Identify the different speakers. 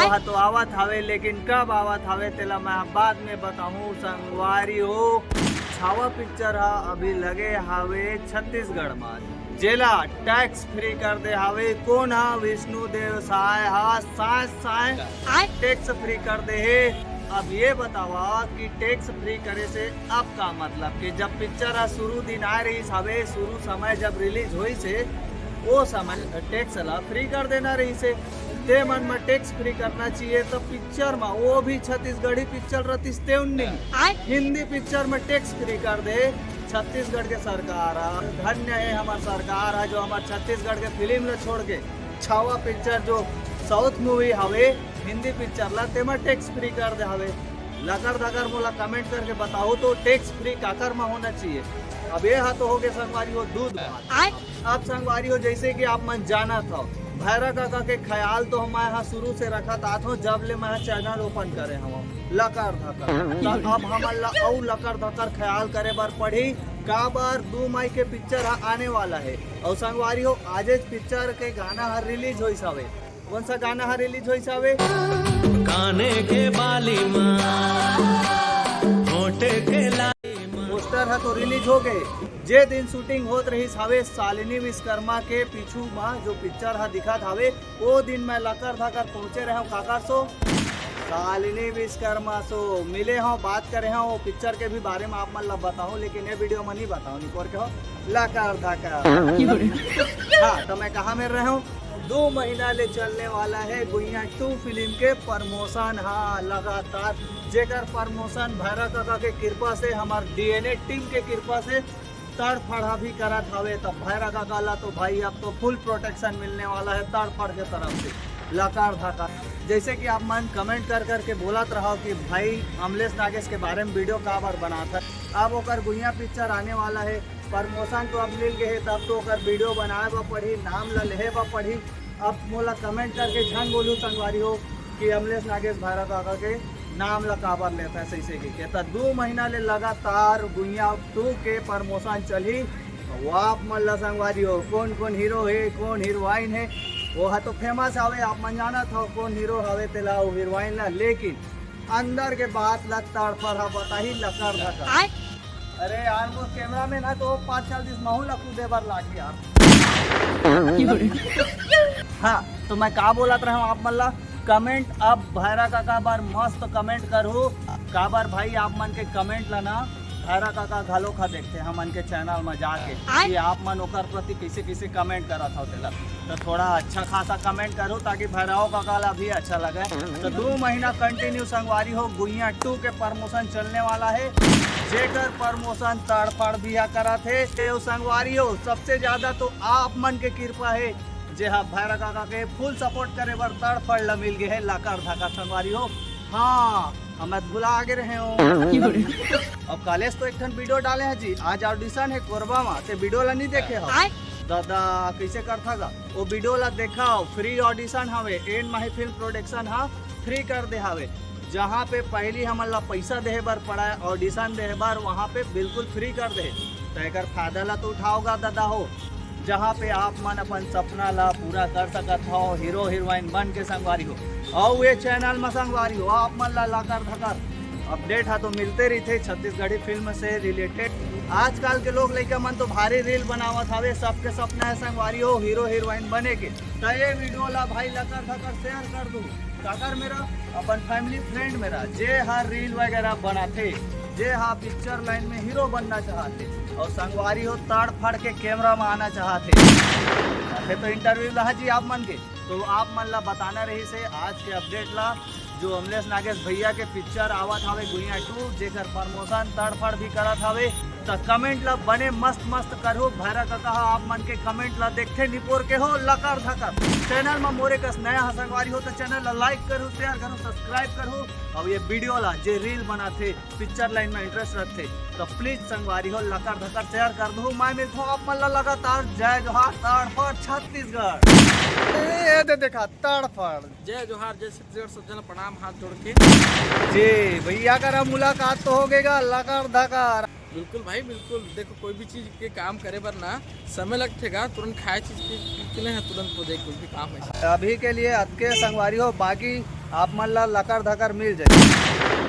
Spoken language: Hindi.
Speaker 1: वह तो आवत हवे, लेकिन कब आवत हवे तेला मैं बाद में बताऊं। संगवारी हो छावा पिक्चर हा अभी लगे हावे छत्तीसगढ़ में, जेला टैक्स फ्री कर दे हावे। कौन हा? विष्णु देव साय हा। साय टैक्स फ्री कर दे है। अब ये बतावा कि टैक्स फ्री करे से अब का मतलब कि जब पिक्चर शुरू दिन आ रही हवे, शुरू समय जब रिलीज हुई से वो समय टैक्स ला फ्री कर देना रही से ते मन में टैक्स फ्री करना चाहिए। तो पिक्चर में वो भी छत्तीसगढ़ी पिक्चर रतीस ते नहीं, हिंदी पिक्चर में टैक्स फ्री कर दे छत्तीसगढ़ के सरकार। धन्य है हमार सरकार है जो हमारे छत्तीसगढ़ के फिल्म ला छोड़ के छावा पिक्चर जो साउथ मूवी हवे हिंदी पिक्चर ला तेमा टैक्स फ्री कर दे हवे। लकर धकर मोला कमेंट करके बताओ तो टैक्स फ्री काकर में होना चाहिए। अब ये तो हो गए संगवारी हो दूध भात। अब संगवारी हो जैसे कि आप मन जाना था भैरा काका के ख्याल तो हम यहाँ शुरू से रखा था जब ले मैं चैनल ओपन करे हम लकर धकर। अब हमारा औ लकर धकर ख्याल करे बार पढ़ी का बार 2 मई के पिक्चर आने वाला है। और संगवारी हो आज पिक्चर के गाना रिलीज हो सवे। कौन सा गाना रिलीज हो सवे?
Speaker 2: काने के बाली होटे के
Speaker 1: पोस्टर है तो रिलीज हो गए। जे दिन शूटिंग होत रही हवे शालिनी विश्वकर्मा के पीछू में जो पिक्चर है दिखा हवे वो दिन मैं लकर धकर पहुंचे रहे काकर सो शालिनी विश्वकर्मा सो मिले हो बात करे हो। वो पिक्चर के भी बारे में आप मन ला बताओ, लेकिन ये वीडियो में नहीं बताओ निकोर के हो लकर धकर। हाँ तो मैं कहाँ में रहे हूँ 2 महीना ले चलने वाला है गुइया 2 फिल्म के प्रमोशन। हाँ लगातार जेकर प्रमोशन भैरा काका के कृपा से हमार DNA टीम के कृपा से तड़फड़ा भी करा थावे। तब भैरा काका ला तो भाई अब तो फुल प्रोटेक्शन मिलने वाला है तड़फड़ के तरफ से लकार धका। जैसे कि आप मन कमेंट कर करके बोलत रहो कि भाई अमलेश नागेश के बारे में वीडियो का बार बनाता। अब ओकर गुइया पिक्चर आने वाला है, प्रमोशन तो अब मिल गए तब तो ओकर वीडियो बनाए बा पढ़ी, नाम ला लेहे बा पढ़ी। अब मोला कमेंट करके झन बोलू संगवारी हो कि अमलेश नागेश भैरा काका के नाम ला काबर लेता है सही के। तो 2 महीना ले लगातार गुइया 2 के प्रमोशन चली। आप मन ला संगवारी हो कौन कौन हीरो है कौन हीरोइन है वो है तो फेमस हवे। आप मन जाना था कौन हीरो हवे तेला वो हीरोइन ला, लेकिन अंदर के बात ला तड़फड़ बता ही लकर धकर। अरे यार वो कैमरा में ना तो 5-4 दिन महू ला कूदे बार लाग यार। हाँ तो मैं का बोलत रहा हूँ आप मन ला कमेंट अब भैरा काका बार मस्त कमेंट करो का बार भाई आप मन के कमेंट ला ना भैरा काका घलो खा देखते हैं हमन के चैनल में जाके कि आप मन ओकर प्रति कैसे कैसे कमेंट करा था तेला। तो थोड़ा अच्छा खासा कमेंट करो ताकि भैराओ काका ला भी अच्छा लगे। तो 2 महीना कंटिन्यू संगवारी हो गुइया 2 के प्रमोशन चलने वाला है जेकर प्रमोशन तड़फड़ भी करा थे। संगवारी हो सबसे ज्यादा तो आप मन के कृपा है जे हाँ भैरा काका के फुल सपोर्ट करे बर तड़फड़ ला मिल गए है लकर धकर संगवारी हो। हाँ हम भुला आगे रहे हो। अब कॉलेज तो एक वीडियो डाले हैं जी, आज ऑडिशन है कोरबा में ते वीडियो ला नहीं देखे हो दादा कैसे करता गा वो वीडियो ला देखा फ्री ऑडिशन हवे एन माही फिल्म प्रोडक्शन हा फ्री कर दे हवे। जहाँ पे पहली हमन ला पैसा दे बार पड़ा है ऑडिशन दे बार वहाँ पे बिल्कुल फ्री कर दे। तो एक फायदा ला तो उठाओगा दादा हो जहाँ पे आप मन अपन सपना ला पूरा कर सकत हो हीरो हीरोइन बन के संगवारी हो। और ये चैनल में संगवारी हो आप मन ला लकर धकर अपडेट है तो मिलते रहते छत्तीसगढ़ी फिल्म से रिलेटेड। आजकल के लोग लड़का मन तो भारी रील बनावत हवे, सबके सपना है संगवारी हो हीरो हीरोइन बने के। तो ये वीडियो ला भाई लकर धकर शेयर कर दो काकर मेरा अपन फैमिली फ्रेंड मेरा जे हर रील वगैरह बनाते जे हाँ पिक्चर लाइन में हीरो बनना चाहते और संगवारी हो ताड़ फाड़ के कैमरा में आना चाहते तो इंटरव्यू ला जी आप मन के। तो आप मन ला बताना रही से आज के अपडेट ला जो अमलेश नागेश भैया के पिक्चर आवत हवे गुइया 2 जेकर प्रमोशन तड़फड़ भी करत हवे। तो कमेंट ला बने मस्त मस्त करो भैरा काका आप मन के कमेंट ला देखते निपोर के हो लकर धकर। चैनल में मोरे कस नया संगवारी हो तो चैनल ला लाइक करो शेयर करो सब्सक्राइब करो। और ये वीडियो ला जे रील बनाते पिक्चर लाइन में इंटरेस्ट रखते तो प्लीज संगवारी हो लकर धकर शेयर कर दो। मैं मिलता हूँ आप मन ला लगातार जय जोहार तड़फड़ छत्तीसगढ़। देखा तड़फड़
Speaker 3: जय जोहार जय छत्तीसगढ़ सब जन प्रणाम हाथ जोड़ के।
Speaker 1: जी भैया का मुलाकात तो हो गएगा लकर धकर।
Speaker 3: बिल्कुल भाई बिल्कुल। देखो कोई भी चीज के काम करे बर ना समय लगतेगा, तुरंत खाए चीज के नहीं है तुरंत हो जाए कोई भी काम है।
Speaker 1: अभी के लिए अतके संगवारी हो बाकी आप मन ला लकर धकर मिल जाए।